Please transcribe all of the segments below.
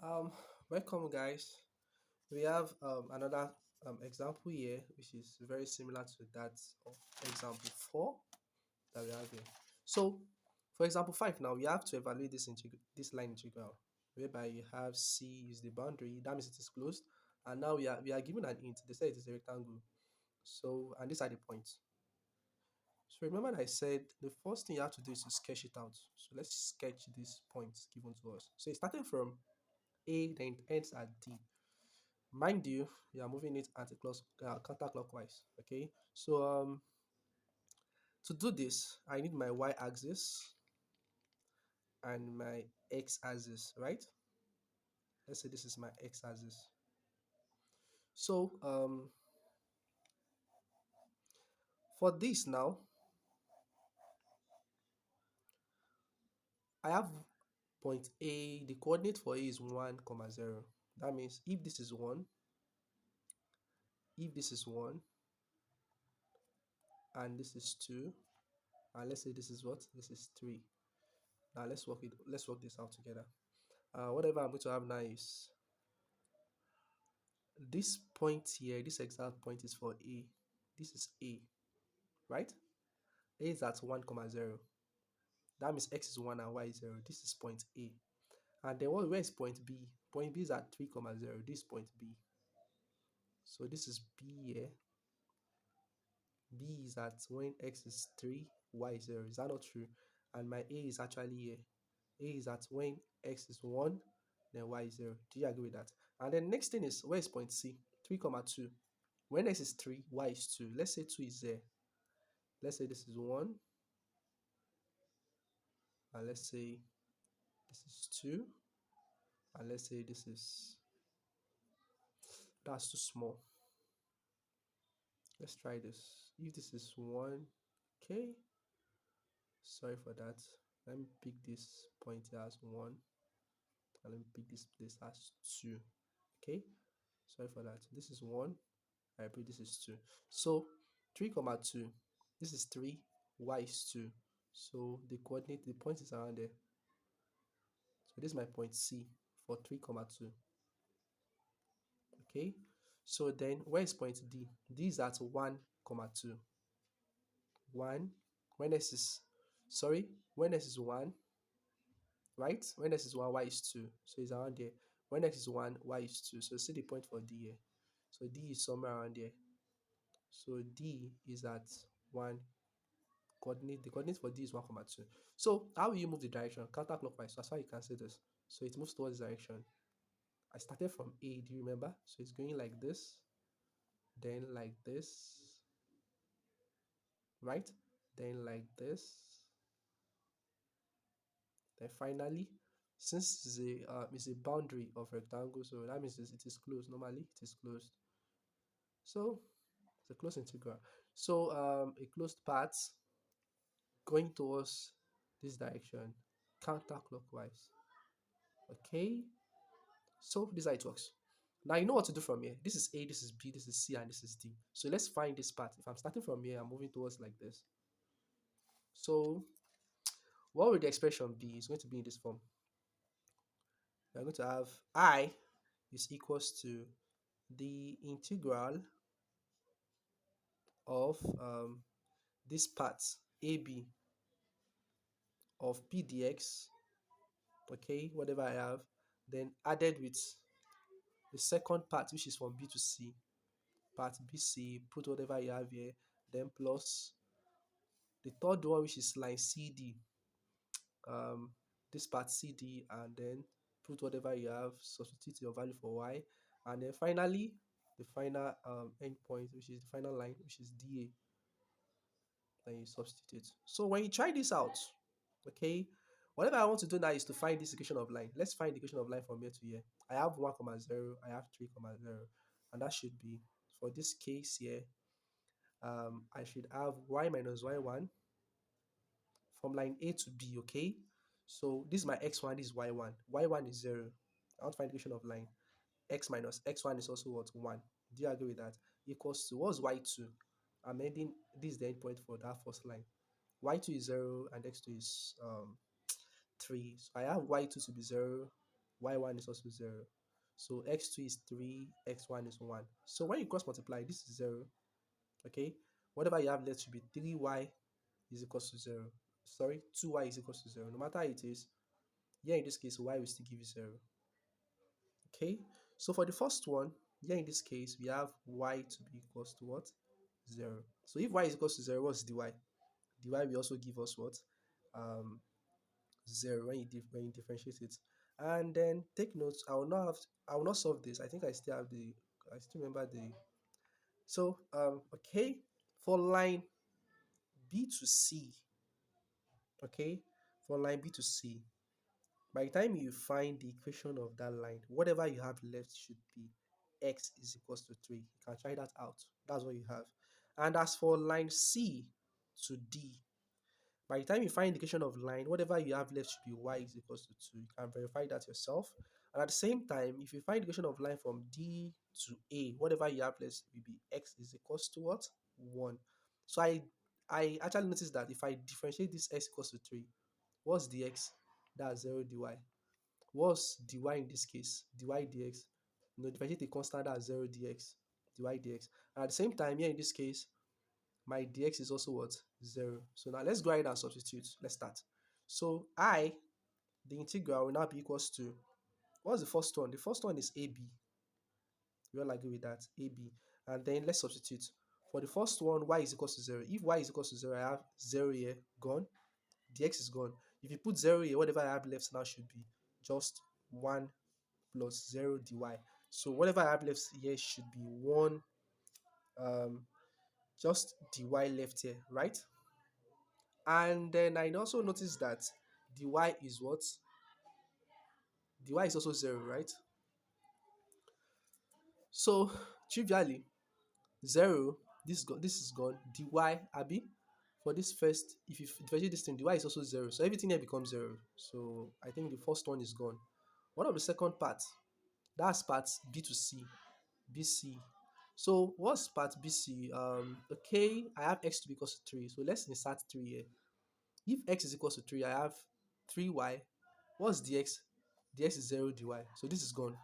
Um, Welcome, guys. We have another example here, which is very similar to that of example 4 that we have here. So, for example 5, now we have to evaluate this line integral, whereby you have C is the boundary, that means it is closed, and now we are given an int. They say it is a rectangle. So, and these are the points. So remember that I said the first thing you have to do is to sketch it out. So let's sketch these points given to us. So it's starting from A, then it ends at D. Mind you, you are moving it counterclockwise. Okay, so to do this, I need my y-axis and my x-axis, right? Let's say this is my x-axis. So for this now, I have point A. The coordinate for A is 1 comma 0. That means if this is 1, if this is 1 and this is 2, and let's say this is what, this is 3. Now let's work this out together. Whatever I'm going to have now is this point here, this exact point is for A. This is A, right? A is at 1 comma 0. That means x is 1 and y is 0. This is point A. And then where is point B? Point B is at 3 comma 0. This is point B. So this is B here. B is at when x is 3, y is 0. Is that not true? And my A is actually here. A is at when x is 1, then y is 0. Do you agree with that? And then next thing is, where is point C? 3 comma 2. When x is 3, y is 2. Let's say 2 is there. Let's say this is 1. And let's say this is 2. And let's say this is, that's too small. Let's try this. If this is 1, okay. Sorry for that. Let me pick this point here as 1. And let me pick this place as 2. Okay. Sorry for that. This is 1. I repeat, this is 2. So 3 comma 2. This is 3. Y is 2. So the coordinate, the point is around there. So this is my point C for 3 comma 2. Okay. So then where is point D? D is at 1 comma 2. 1. When s is, sorry, when s is 1, right? When s is 1, y is 2. So it's around there. When x is 1, y is 2. So see the point for D here. So D is somewhere around there. So D is at 1 coordinate. The coordinate for D is 1 comma 2. So how will you move the direction? Counterclockwise. So that's why you can say this. So it moves towards this direction. I started from A, do you remember? So it's going like this, then like this, right? Then like this. Then finally, since it's a boundary of rectangle, so that means it is closed. Normally, it is closed. So it's a closed integral. So a closed path going towards this direction, counterclockwise. Okay. So this is how it works. Now you know what to do from here. This is A, this is B, this is C, and this is D. So let's find this path. If I'm starting from here, I'm moving towards like this. So what will the expression be? It's going to be in this form. We're going to have I is equals to the integral of this part AB of P dx, okay, whatever I have, then added with the second part, which is from B to C, part BC, put whatever you have here, then plus the third one, which is line CD, um, this part CD, and then put whatever you have, substitute your value for Y, and then finally the final endpoint, which is the final line, which is DA, then you substitute. So when you try this out, okay, whatever I want to do now is to find this equation of line. Let's find the equation of line from here to here. I have 1 comma 0, I have 3 comma 0, and that should be, for this case here, I should have y minus y1 from line A to B, okay? So this is my x1, this is y1. Y1 is 0. I want to find the equation of line. X minus x1 is also what? 1. Do you agree with that? Equals to, what's y2? I'm ending, this is the endpoint for that first line. Y2 is 0 and x2 is 3. So I have y2 to be 0 y1 is also 0. So x2 is 3, x1 is 1. So when you cross multiply, this is 0. Okay, whatever you have left should be 3y is equals to 0. Sorry, 2y is equals to 0. No matter how it is, here in this case, y will still give you 0. Okay, so for the first one, here in this case, we have y to be equals to what? 0. So if y is equals to 0, what's dy? Dy will also give us what? Um, 0 when you differentiate it. And then take notes, I will not solve this. I think I still remember the. So okay, for line B to C, okay, for line B to C, by the time you find the equation of that line, whatever you have left should be x is equals to 3. You can try that out. That's what you have. And as for line C to D, by the time you find indication of line, whatever you have left should be y is equals to 2. You can verify that yourself. And at the same time, if you find indication of line from D to A, whatever you have left will be x is equals to what? 1. So I actually noticed that if I differentiate this x equals to 3, what's dx? That's 0 dy. What's dy in this case? Dy dx. Differentiate a constant, that's 0 dx. Dy dx. And at the same time, here in this case, my dx is also what? 0. So now let's go ahead and substitute. Let's start. So the integral will now be equals to, what's the first one? The first one is ab. We all agree with that, ab. And then let's substitute. For the first one, y is equals to 0. If y is equals to 0, I have 0 here, gone. Dx is gone. If you put 0 here, whatever I have left now should be just 1 plus 0 dy. So whatever I have left here should be 1, just dy left here, right? And then I also noticed that dy is what? Dy is also 0, right? So trivially, 0, this is gone. Dy, abi, for this first, if you differentiate this thing, dy is also 0. So everything here becomes 0. So I think the first one is gone. What of the second part? That's part B to C, BC. So what's part BC? Okay, I have x to be equals to 3. So let's insert 3 here. If x is equals to 3, I have 3y. What's dx? Dx is 0 dy. So this is gone,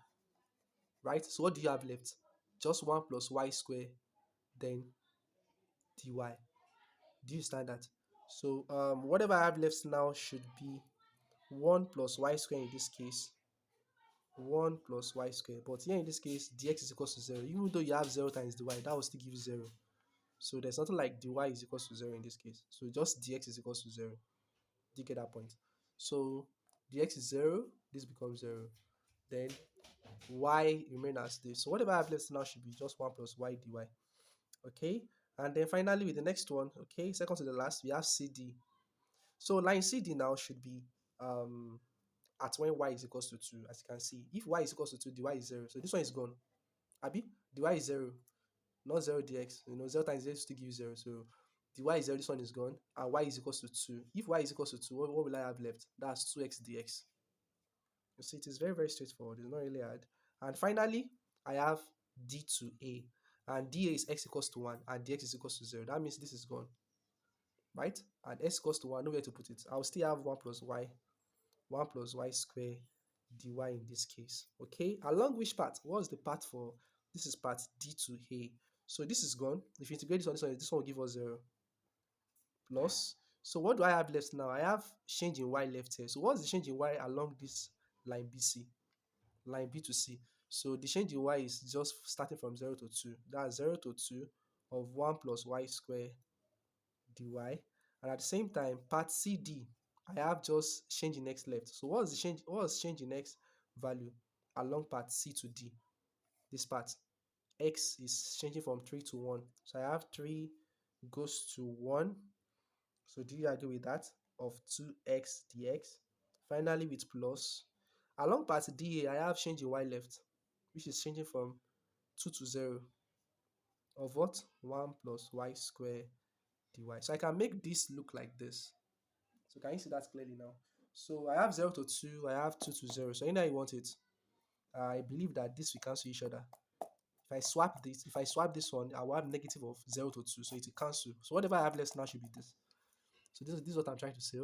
right? So what do you have left? Just 1 plus y square, then dy. Do you understand that? So whatever I have left now should be 1 plus y square in this case. 1 plus y square. But here in this case, dx is equals to 0. Even though you have 0 times dy, that will still give you 0. So there's nothing like dy is equals to 0 in this case. So just dx is equals to 0. Do you get that point? So dx is 0, this becomes 0. Then y remain as this. So whatever I have left now should be just 1 plus y dy. Okay, and then finally with the next one, okay, second to the last, we have CD. So line CD now should be at when y is equals to 2, as you can see. If y is equals to 2, dy is 0. So this one is gone. Abi, dy is 0, not 0 dx. 0 times 0 still gives 0. So dy is 0, this one is gone. And y is equals to 2. If y is equals to 2, what will I have left? That's 2x dx. You see, it is very, very straightforward. It's not really hard. And finally, I have d to a. And dA is x equals to 1 and dx is equals to 0. That means this is gone, right? And x equals to 1, nowhere to put it. I'll still have 1 plus y square dy in this case. Okay, along which part? What's the part for? This is part d to a. So this is gone. If you integrate this one will give us 0 plus. So what do I have left now? I have change in y left here. So what's the change in y along this line BC? Line B to C. So the change in y is just starting from 0 to 2. That's 0 to 2 of 1 plus y square dy. And at the same time, part CD, I have just change in x left. So what's the change? What's change in x value along part C to D? This part, x is changing from 3 to 1. So I have 3 goes to 1. So do you agree with that? Of 2x dx. Finally, with plus. Along part DA, I have change in y left, which is changing from 2 to 0 of what? 1 plus y square dy. So I can make this look like this. So can you see that clearly now? So I have 0 to 2, I have 2 to 0. So anyhow you want it, I believe that this will cancel each other. If I swap this one, I will have negative of 0 to 2. So it will cancel. So whatever I have left now should be this. So this is what I'm trying to say.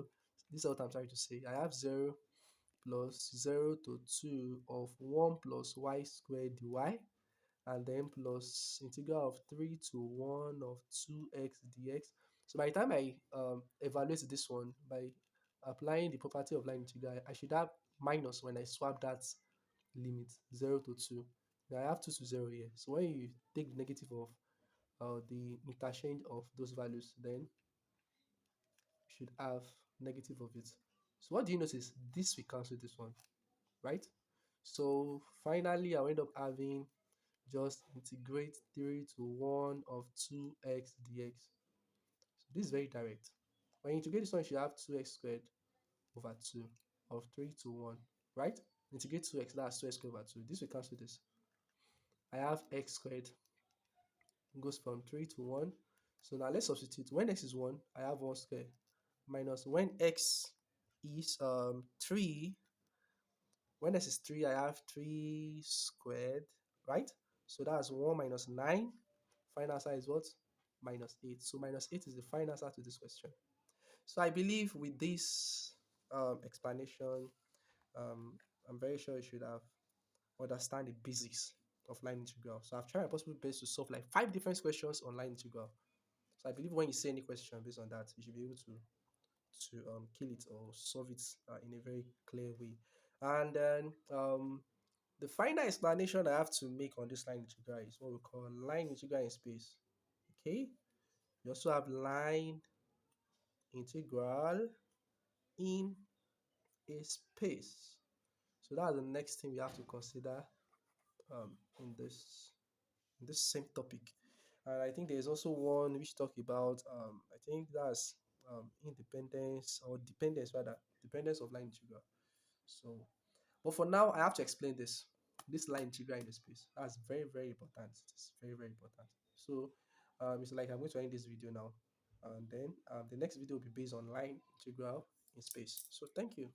This is what I'm trying to say. I have 0 plus 0 to 2 of 1 plus y squared dy, and then plus integral of 3 to 1 of 2x dx. So by the time I evaluate this one by applying the property of line integral, I should have minus when I swap that limit 0 to 2. Now I have 2 to 0 here. So when you take the negative of the interchange of those values, then you should have negative of it. So what do you notice? This will cancel this one, right? So finally, I will end up having just integrate 3 to 1 of 2x dx. So this is very direct. When you integrate this one, you should have 2x squared over 2 of 3 to 1, right? Integrate 2x, that's 2x squared over 2. This will cancel this. I have x squared, goes from 3 to 1. So now let's substitute. When x is 1, I have 1 squared, minus when x is 3, when x is 3, I have 3 squared, right? So that's 1 minus 9. Final answer is what? Minus 8. So minus 8 is the final answer to this question. So I believe with this explanation, um, I'm very sure you should have understand the basics of line integral. So I've tried my possible best to solve like 5 different questions on line integral. So I believe when you see any question based on that, you should be able to kill it or solve it in a very clear way. And then the final explanation I have to make on this line integral is what we call line integral in space. Okay, you also have line integral in a space. So that's the next thing we have to consider um, in this in this same topic. And I think there's also one which talk about I think that's independence or dependence rather, dependence of line integral. So, but for now I have to explain this line integral in the space. That's very very important. It's very very important. So it's like I'm going to end this video now, and then the next video will be based on line integral in space. So thank you.